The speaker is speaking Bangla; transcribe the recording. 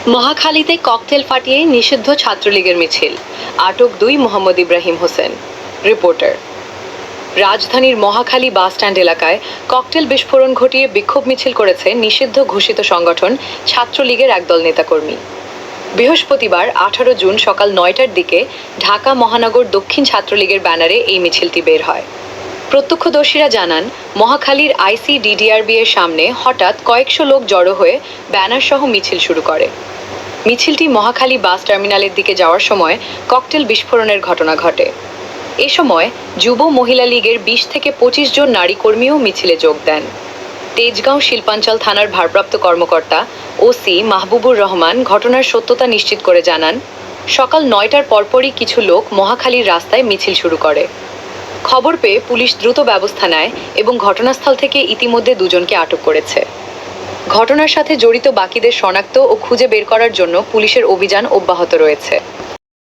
মহাখালীতে ককটেল ফাটিয়ে নিষিদ্ধ ছাত্রলীগের মিছিল, আটক ২ মোহাম্মদ ইব্রাহিম হোসেন। রিপোর্টার। রাজধানীর মহাখালী বাসস্ট্যান্ড এলাকায় ককটেল বিস্ফোরণ ঘটিয়ে বিক্ষোভ মিছিল করেছে নিষিদ্ধ ঘোষিত সংগঠন ছাত্রলীগের একদল নেতাকর্মী। বৃহস্পতিবার ১৮ জুন সকাল ৯টার দিকে ঢাকা মহানগর দক্ষিণ ছাত্রলীগের ব্যানারে এই মিছিলটি বের হয়। প্রত্যক্ষদর্শীরা জানান, মহাখালীর আইসিডিডিআরবি এর সামনে হঠাৎ কয়েকশো লোক জড়ো হয়ে ব্যানার সহ মিছিল শুরু করে। মিছিলটি মহাখালী বাস টার্মিনালের দিকে যাওয়ার সময় ককটেল বিস্ফোরণের ঘটনা ঘটে। এ সময় যুব মহিলা লীগের ২০ থেকে ২৫ জন নারী কর্মীও মিছিলে যোগ দেন। তেজগাঁও শিল্পাঞ্চল থানার ভারপ্রাপ্ত কর্মকর্তা ওসি মাহবুবুর রহমান ঘটনার সত্যতা নিশ্চিত করে জানান, সকাল ৯টার পরপরই কিছু লোক মহাখালীর রাস্তায় মিছিল শুরু করে। খবর পেয়ে পুলিশ দ্রুত ব্যবস্থা নেয় এবং ঘটনাস্থল থেকে ইতিমধ্যে ২ জনকে আটক করেছে। ঘটনার সাথে জড়িত বাকিদের শনাক্ত ও খুঁজে বের করার জন্য পুলিশের অভিযান অব্যাহত রয়েছে।